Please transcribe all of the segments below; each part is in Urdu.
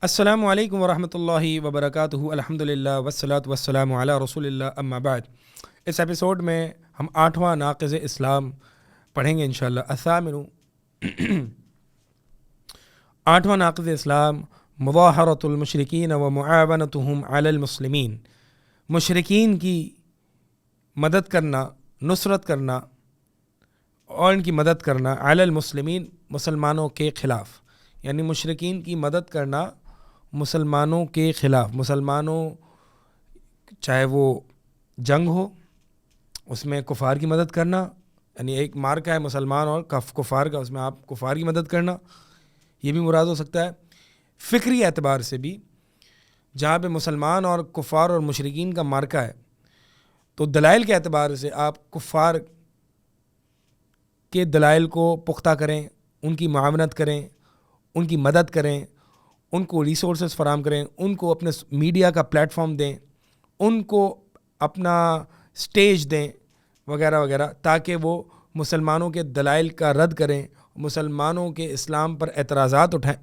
السلام علیکم ورحمۃ اللہ وبرکاتہ. الحمدللہ والصلاۃ والسلام علی رسول اللہ اما بعد. اس ایپیسوڈ میں ہم 8واں ناقض اسلام پڑھیں گے انشاءاللہ. الثامن 8واں ناقض اسلام مظاہرۃ المشرکین و معاونتہم علی المسلمین. مشرکین کی مدد کرنا، نصرت کرنا اور ان کی مدد کرنا علی المسلمین، مسلمانوں کے خلاف. یعنی مشرکین کی مدد کرنا مسلمانوں کے خلاف. مسلمانوں چاہے وہ جنگ ہو، اس میں کفار کی مدد کرنا، یعنی ایک مارکا ہے مسلمان اور کفار کا، اس میں آپ کفار کی مدد کرنا، یہ بھی مراد ہو سکتا ہے. فکری اعتبار سے بھی جہاں پہ مسلمان اور کفار اور مشرکین کا مارکا ہے، تو دلائل کے اعتبار سے آپ کفار کے دلائل کو پختہ کریں، ان کی معاونت کریں، ان کی مدد کریں، ان کو ریسورسز فراہم کریں، ان کو اپنے میڈیا کا پلیٹ فارم دیں، ان کو اپنا سٹیج دیں وغیرہ وغیرہ، تاکہ وہ مسلمانوں کے دلائل کا رد کریں، مسلمانوں کے اسلام پر اعتراضات اٹھائیں.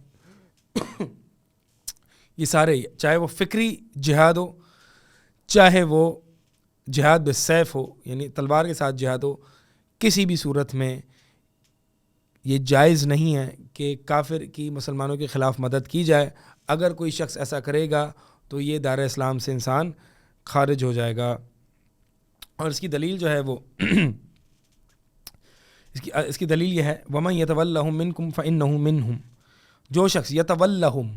یہ سارے، چاہے وہ فکری جہاد ہو، چاہے وہ جہاد بالسیف ہو، یعنی تلوار کے ساتھ جہاد ہو، کسی بھی صورت میں یہ جائز نہیں ہے کہ کافر کی مسلمانوں کے خلاف مدد کی جائے. اگر کوئی شخص ایسا کرے گا تو یہ دار اسلام سے انسان خارج ہو جائے گا. اور اس کی دلیل جو ہے وہ اس کی دلیل یہ ہے وَمَن يَتَوَلَّهُم مِّنكُمْ فَإِنَّهُ مِنْهُمْ. جو شخص یتولہم،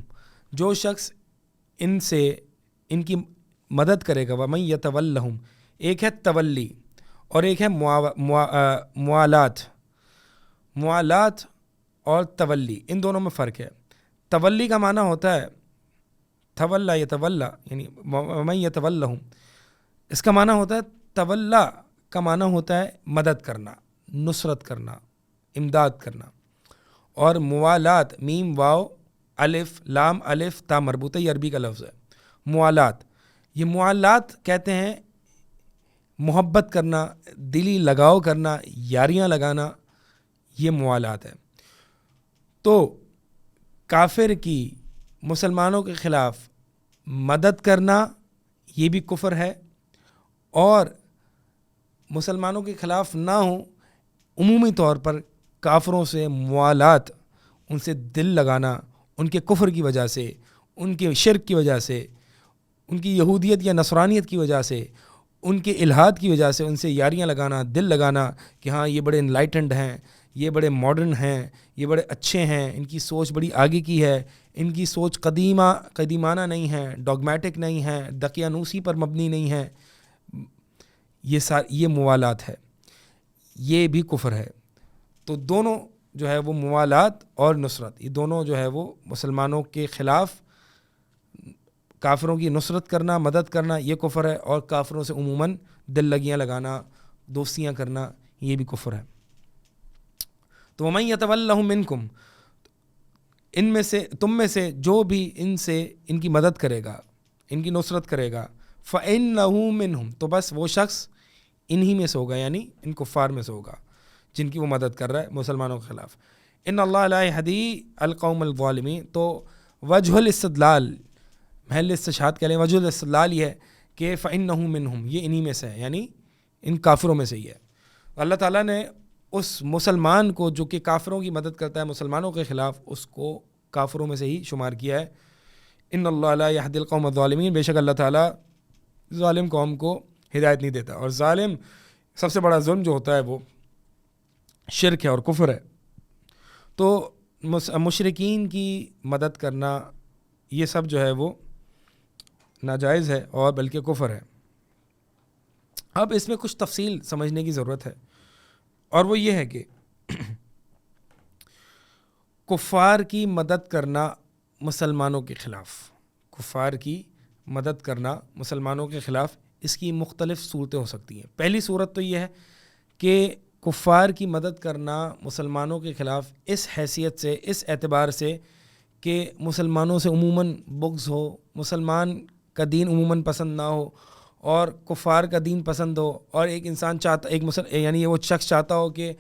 جو شخص ان سے ان کی مدد کرے گا. وَمَن يَتَوَلَّهُم، ایک ہے تولی اور ایک ہے موالات. موالات اور تولی، ان دونوں میں فرق ہے. تولی کا معنی ہوتا ہے تولا یتولا، یعنی وَمَن يَتَوَلَّهُم، اس کا معنی ہوتا ہے تولا کا معنی ہوتا ہے مدد کرنا، نصرت کرنا، امداد کرنا. اور موالات، میم واو الف لام الف تا مربوطہ، یہ عربی کا لفظ ہے. موالات، یہ موالات کہتے ہیں محبت کرنا، دلی لگاؤ کرنا، یاریاں لگانا، یہ موالات ہے. تو کافر کی مسلمانوں کے خلاف مدد کرنا یہ بھی کفر ہے، اور مسلمانوں کے خلاف نہ ہوں، عمومی طور پر کافروں سے موالات، ان سے دل لگانا، ان کے کفر کی وجہ سے، ان کے شرک کی وجہ سے، ان کی یہودیت یا نصرانیت کی وجہ سے، ان کے الہاد کی وجہ سے ان سے یاریاں لگانا، دل لگانا کہ ہاں یہ بڑے انلائٹنڈ ہیں، یہ بڑے ماڈرن ہیں، یہ بڑے اچھے ہیں، ان کی سوچ بڑی آگے کی ہے، ان کی سوچ قدیمانہ نہیں ہے، ڈوگمیٹک نہیں ہے، دقیانوسی پر مبنی نہیں ہے. یہ موالات ہے، یہ بھی کفر ہے. تو دونوں جو ہے وہ موالات اور نصرت، یہ دونوں جو ہے وہ مسلمانوں کے خلاف کافروں کی نصرت کرنا، مدد کرنا، یہ کفر ہے. اور کافروں سے عموماً دل لگیاں لگانا، دوستیاں کرنا، یہ بھی کفر ہے. تو وَمَن يَتَوَلَّهُم مِّنكُمْ، ان میں سے، تم میں سے جو بھی ان کی مدد کرے گا، ان کی نصرت کرے گا، فَإِنَّهُ مِنْهُمْ، تو بس وہ شخص انہی میں سے ہوگا، یعنی ان کفار میں سے ہوگا جن کی وہ مدد کر رہا ہے مسلمانوں کے خلاف. ان اللہ لا يهدي القوم الظالمین. تو وجہ الاستدلال، محل استشہاد کہہ لیں، وجہ الاستدلال یہ ہے کہ فَإِنَّهُ مِنْهُمْ، یہ انہی میں سے ہے، یعنی ان کافروں میں سے ہی ہے. اللہ تعالیٰ نے اس مسلمان کو جو کہ کافروں کی مدد کرتا ہے مسلمانوں کے خلاف، اس کو کافروں میں سے ہی شمار کیا ہے. ان اللہ لا يهدي القوم الظالمین، بے شک اللہ تعالیٰ ظالم قوم کو ہدایت نہیں دیتا. اور ظالم، سب سے بڑا ظلم جو ہوتا ہے وہ شرک ہے اور کفر ہے. تو مشرکین کی مدد کرنا یہ سب جو ہے وہ ناجائز ہے اور بلکہ کفر ہے. اب اس میں کچھ تفصیل سمجھنے کی ضرورت ہے، اور وہ یہ ہے کہ کفار کی مدد کرنا مسلمانوں کے خلاف، کفار کی مدد کرنا مسلمانوں کے خلاف، اس کی مختلف صورتیں ہو سکتی ہیں. پہلی صورت تو یہ ہے کہ کفار کی مدد کرنا مسلمانوں کے خلاف اس حیثیت سے، اس اعتبار سے کہ مسلمانوں سے عموماً بغض ہو، مسلمان کا دین عموماً پسند نہ ہو اور کفار کا دین پسند ہو، اور ایک انسان چاہتا، یعنی وہ شخص چاہتا ہو کہ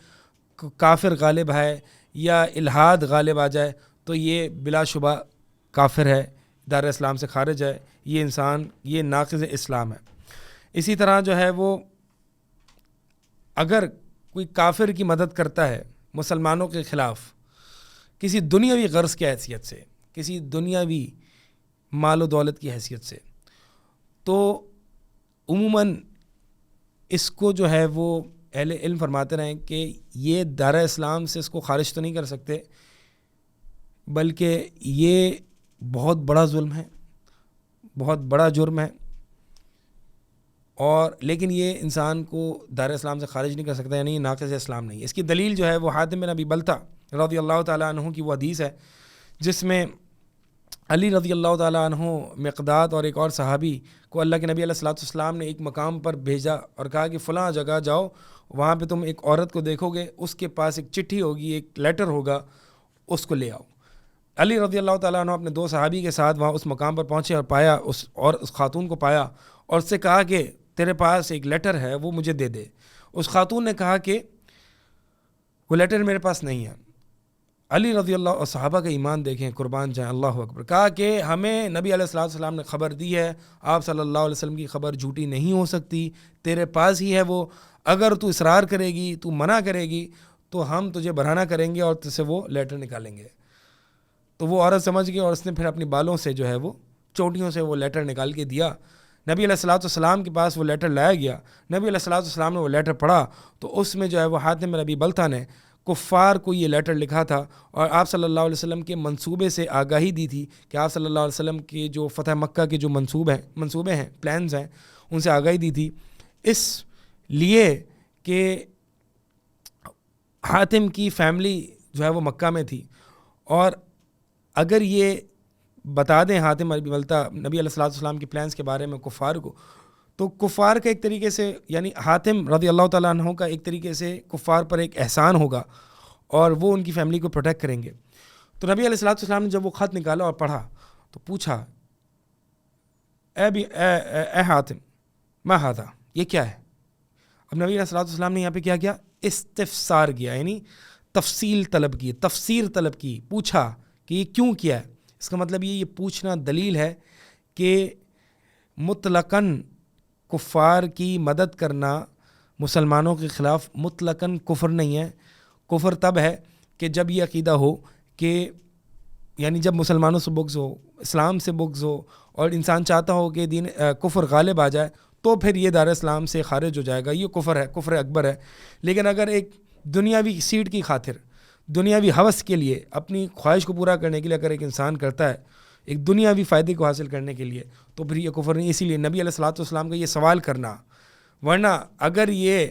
کافر غالب آئے یا الہاد غالب آ جائے، تو یہ بلا شبہ کافر ہے، دار اسلام سے خارج ہے، یہ انسان یہ ناقض اسلام ہے۔ اسی طرح جو ہے وہ اگر کوئی کافر کی مدد کرتا ہے مسلمانوں کے خلاف کسی دنیاوی غرض کی حیثیت سے، کسی دنیاوی مال و دولت کی حیثیت سے، تو عموماً اس کو جو ہے وہ اہل علم فرماتے رہیں کہ یہ دار اسلام سے اس کو خارج تو نہیں کر سکتے، بلکہ یہ بہت بڑا ظلم ہے، بہت بڑا جرم ہے، اور لیکن یہ انسان کو دار اسلام سے خارج نہیں کر سکتا، یعنی یہ ناقض اسلام نہیں ہے۔ اس کی دلیل جو ہے وہ حاتم بن ابی بلتع رضی اللہ تعالیٰ عنہ کی وہ حدیث ہے جس میں علی رضی اللہ تعالیٰ عنہ، مقداد اور ایک اور صحابی کو اللہ کے نبی علیہ الصلوۃ والسلام نے ایک مقام پر بھیجا اور کہا کہ فلاں جگہ جاؤ، وہاں پہ تم ایک عورت کو دیکھو گے، اس کے پاس ایک چٹھی ہوگی، ایک لیٹر ہوگا، اس کو لے آؤ۔ علی رضی اللہ تعالیٰ عنہ اپنے 2 صحابی کے ساتھ وہاں اس مقام پر پہنچے اور پایا اس خاتون کو پایا اور اس سے کہا کہ تیرے پاس ایک لیٹر ہے، وہ مجھے دے دے۔ اس خاتون نے کہا کہ وہ لیٹر میرے پاس نہیں ہے۔ علی رضی اللہ اور صحابہ کا ایمان دیکھیں، قربان جائیں، اللہ اکبر۔ کہا کہ ہمیں نبی علیہ الصلوۃ والسلام نے خبر دی ہے، آپ صلی اللہ علیہ وسلم کی خبر جھوٹی نہیں ہو سکتی، تیرے پاس ہی ہے وہ، اگر تو اصرار کرے گی، تو منع کرے گی تو ہم تجھے برہنہ کریں گے اور تجھ سے وہ لیٹر نکالیں گے۔ تو وہ عورت سمجھ گئی اور اس نے پھر اپنی بالوں سے جو ہے وہ چوٹیوں سے وہ لیٹر نکال کے دیا۔ نبی علیہ الصلوۃ والسلام کے پاس وہ لیٹر لایا گیا، نبی علیہ الصلوۃ والسلام نے وہ لیٹر پڑھا تو اس میں جو ہے وہ حاتم بن ابی بلتع نے کفار کو یہ لیٹر لکھا تھا اور آپ صلی اللہ علیہ وسلم کے منصوبے سے آگاہی دی تھی کہ آپ صلی اللہ علیہ وسلم کے جو فتح مکہ کے جو منصوبے ہیں، پلانز ہیں، ان سے آگاہی دی تھی، اس لیے کہ حاتم کی فیملی جو ہے وہ مکہ میں تھی، اور اگر یہ بتا دیں حاتم ابی بلتع نبی علیہ الصلوۃ والسلام کے پلانز کے بارے میں کفار کو، تو کفار کا ایک طریقے سے، یعنی حاتم رضی اللہ تعالیٰ عنہ کا ایک طریقے سے کفار پر ایک احسان ہوگا اور وہ ان کی فیملی کو پروٹیکٹ کریں گے۔ تو نبی علیہ الصلوۃ والسلام نے جب وہ خط نکالا اور پڑھا تو پوچھا، اے حاتم ما ھذا، یہ کیا ہے؟ اب نبی علیہ الصلوۃ والسلام نے یہاں پہ کیا استفسار کیا، یعنی تفصیل طلب کی، تفسیر طلب کی، پوچھا کہ یہ کیوں کیا ہے۔ اس کا مطلب یہ پوچھنا دلیل ہے کہ مطلقاً کفار کی مدد کرنا مسلمانوں کے خلاف مطلقاً کفر نہیں ہے۔ کفر تب ہے کہ جب یہ عقیدہ ہو کہ، یعنی جب مسلمانوں سے بغض ہو، اسلام سے بغض ہو، اور انسان چاہتا ہو کہ دین کفر غالب آ جائے، تو پھر یہ دار اسلام سے خارج ہو جائے گا، یہ کفر ہے، کفر اکبر ہے۔ لیکن اگر ایک دنیاوی سیٹ کی خاطر، دنیاوی ہوس کے لیے، اپنی خواہش کو پورا کرنے کے لیے اگر ایک انسان کرتا ہے، ایک دنیاوی فائدے کو حاصل کرنے کے لیے، تو پھر یہ کفر نہیں۔ اسی لیے نبی علیہ الصلوۃ والسلام کا یہ سوال کرنا، ورنہ اگر یہ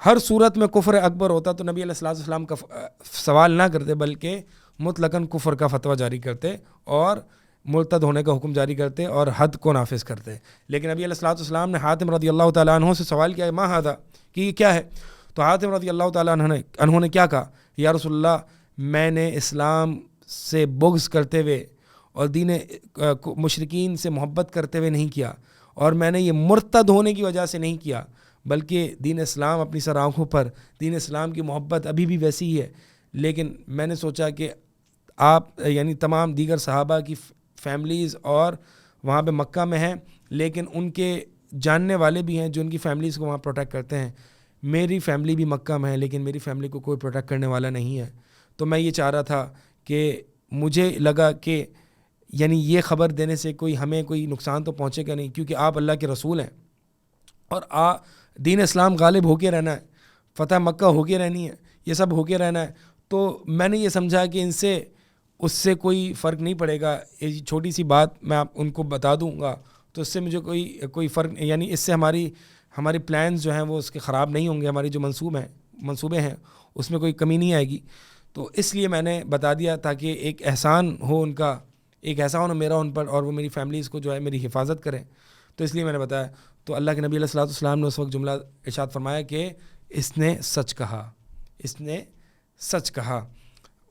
ہر صورت میں کفر اکبر ہوتا تو نبی علیہ الصلوۃ والسلام کا سوال نہ کرتے، بلکہ مطلقاً کفر کا فتویٰ جاری کرتے اور مرتد ہونے کا حکم جاری کرتے اور حد کو نافذ کرتے۔ لیکن نبی علیہ الصلوۃ والسلام نے حاتم رضی اللہ تعالیٰ عنہ سے سوال کیا، ما ھذا، کہ یہ کیا ہے؟ تو حاتم رضی اللہ تعالیٰ عنہ نے کیا کہا، یا رسول اللہ، میں نے اسلام سے بغض کرتے ہوئے اور دین مشرکین سے محبت کرتے ہوئے نہیں کیا، اور میں نے یہ مرتد ہونے کی وجہ سے نہیں کیا، بلکہ دین اسلام اپنی سر آنکھوں پر، دین اسلام کی محبت ابھی بھی ویسی ہی ہے۔ لیکن میں نے سوچا کہ آپ، یعنی تمام دیگر صحابہ کی فیملیز اور وہاں پہ مکہ میں ہیں، لیکن ان کے جاننے والے بھی ہیں جو ان کی فیملیز کو وہاں پروٹیکٹ کرتے ہیں، میری فیملی بھی مکہ میں ہے لیکن میری فیملی کو کوئی پروٹیکٹ کرنے والا نہیں ہے۔ تو میں یہ چاہ رہا تھا کہ مجھے لگا کہ یعنی یہ خبر دینے سے ہمیں کوئی نقصان تو پہنچے گا نہیں، کیونکہ آپ اللہ کے رسول ہیں اور دین اسلام غالب ہو کے رہنا ہے، فتح مکہ ہو کے رہنی ہے، یہ سب ہو کے رہنا ہے۔ تو میں نے یہ سمجھا کہ اس سے کوئی فرق نہیں پڑے گا، یہ چھوٹی سی بات میں ان کو بتا دوں گا تو اس سے مجھے کوئی فرق، یعنی اس سے ہماری پلانز جو ہیں وہ اس کے خراب نہیں ہوں گے، ہماری جو منصوبے ہیں اس میں کوئی کمی نہیں آئے گی۔ تو اس لیے میں نے بتا دیا تاکہ ایک احسان ہو ان کا، ایک احسان ہو میرا ان پر، اور وہ میری فیملیز کو جو ہے میری حفاظت کریں، تو اس لیے میں نے بتایا۔ تو اللہ کے نبی علیہ الصلوۃ والسلام نے اس وقت جملہ ارشاد فرمایا کہ اس نے سچ کہا، اس نے سچ کہا۔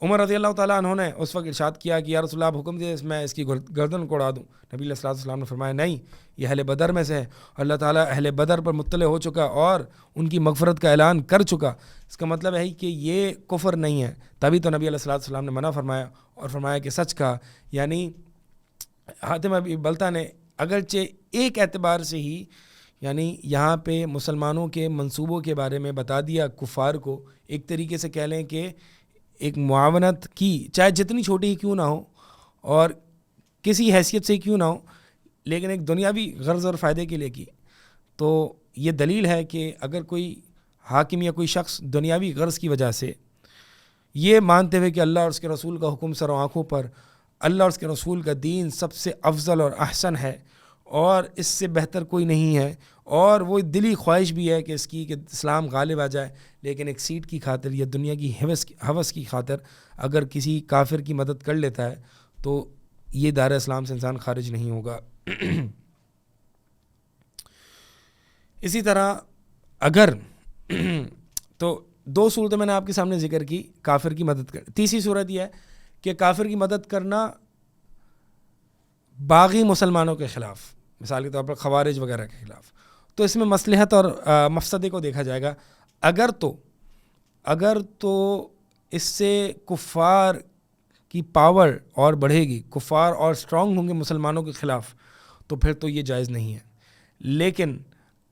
عمر رضی اللہ تعالیٰ عنہ نے اس وقت ارشاد کیا کہ یا رسول اللہ، آپ حکم دے میں اس کی گردن کو اڑا دوں۔ نبی علیہ الصلوۃ والسلام نے فرمایا نہیں، یہ اہل بدر میں سے ہے، اللہ تعالیٰ اہل بدر پر مطلع ہو چکا اور ان کی مغفرت کا اعلان کر چکا، اس کا مطلب ہے کہ یہ کفر نہیں ہے۔ تبھی تو نبی علیہ الصلوۃ والسلام نے منع فرمایا اور فرمایا کہ سچ کہا، یعنی حاتم ابی بلتا نے اگرچہ ایک اعتبار سے ہی یعنی یہاں پہ مسلمانوں کے منصوبوں کے بارے میں بتا دیا کفار کو، ایک طریقے سے کہہ لیں کہ ایک معاونت کی، چاہے جتنی چھوٹی ہی کیوں نہ ہو اور کسی حیثیت سے کیوں نہ ہو، لیکن ایک دنیاوی غرض اور فائدے کے لیے کی، تو یہ دلیل ہے کہ اگر کوئی حاکم یا کوئی شخص دنیاوی غرض کی وجہ سے یہ مانتے ہوئے کہ اللہ اور اس کے رسول کا حکم سر و آنکھوں پر، اللہ اور اس کے رسول کا دین سب سے افضل اور احسن ہے اور اس سے بہتر کوئی نہیں ہے، اور وہ دلی خواہش بھی ہے کہ اس کی کہ اسلام غالب آ جائے، لیکن ایک سیٹ کی خاطر یا دنیا کی ہوس کی خاطر اگر کسی کافر کی مدد کر لیتا ہے تو یہ دائرہ اسلام سے انسان خارج نہیں ہوگا۔ اسی طرح اگر تو دو صورتیں میں نے آپ کے سامنے ذکر کی کافر کی مدد کر، تیسری صورت یہ ہے کہ کافر کی مدد کرنا باغی مسلمانوں کے خلاف، مثال کے طور پر خوارج وغیرہ کے خلاف، تو اس میں مصلحت اور مفسدے کو دیکھا جائے گا۔ اگر تو اس سے کفار کی پاور اور بڑھے گی، کفار اور سٹرونگ ہوں گے مسلمانوں کے خلاف، تو پھر تو یہ جائز نہیں ہے۔ لیکن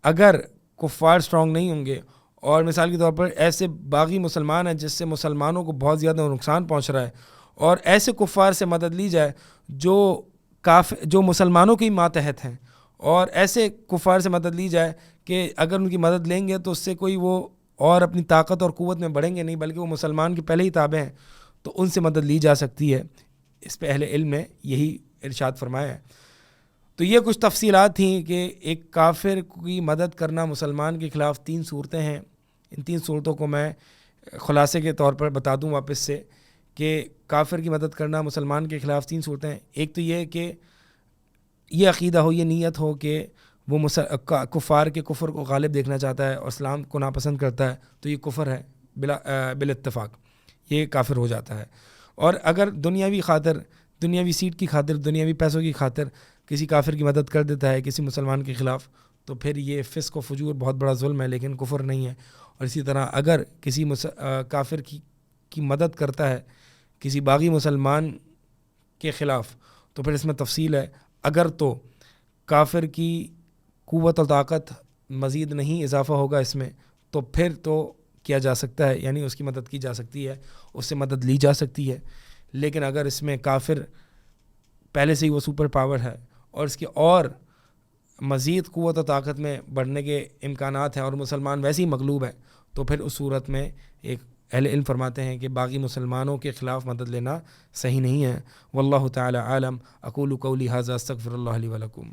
اگر کفار سٹرونگ نہیں ہوں گے اور مثال کے طور پر ایسے باغی مسلمان ہیں جس سے مسلمانوں کو بہت زیادہ نقصان پہنچ رہا ہے، اور ایسے کفار سے مدد لی جائے جو مسلمانوں کے ہی ماتحت ہیں، اور ایسے کفار سے مدد لی جائے کہ اگر ان کی مدد لیں گے تو اس سے کوئی وہ اور اپنی طاقت اور قوت میں بڑھیں گے نہیں، بلکہ وہ مسلمان کے پہلے ہی تابع ہیں، تو ان سے مدد لی جا سکتی ہے۔ اس پہ اہل علم نے یہی ارشاد فرمایا ہے۔ تو یہ کچھ تفصیلات تھیں کہ ایک کافر کی مدد کرنا مسلمان کے خلاف 3 صورتیں ہیں۔ ان 3 صورتوں کو میں خلاصے کے طور پر بتا دوں واپس سے کہ کافر کی مدد کرنا مسلمان کے خلاف 3 صورتیں ہیں۔ ایک تو یہ کہ یہ عقیدہ ہو، یہ نیت ہو کہ وہ کفار کے کفر کو غالب دیکھنا چاہتا ہے اور اسلام کو ناپسند کرتا ہے، تو یہ کفر ہے بالاتفاق، یہ کافر ہو جاتا ہے۔ اور اگر دنیاوی خاطر، دنیاوی سیٹ کی خاطر، دنیاوی پیسوں کی خاطر کسی کافر کی مدد کر دیتا ہے کسی مسلمان کے خلاف، تو پھر یہ فسق و فجور بہت بڑا ظلم ہے، لیکن کفر نہیں ہے۔ اور اسی طرح اگر کسی کافر کی مدد کرتا ہے کسی باغی مسلمان کے خلاف، تو پھر اس میں تفصیل ہے۔ اگر تو کافر کی قوت و طاقت مزید نہیں اضافہ ہوگا اس میں، تو پھر تو کیا جا سکتا ہے، یعنی اس کی مدد کی جا سکتی ہے، اس سے مدد لی جا سکتی ہے۔ لیکن اگر اس میں کافر پہلے سے ہی وہ سپر پاور ہے اور اس کے اور مزید قوت و طاقت میں بڑھنے کے امکانات ہیں اور مسلمان ویسے ہی مغلوب ہے، تو پھر اس صورت میں ایک اہل علم فرماتے ہیں کہ باقی مسلمانوں کے خلاف مدد لینا صحیح نہیں ہے۔ واللہ تعالی عالم۔ اقول قولی ھذا استغفر اللہ لی ولکم۔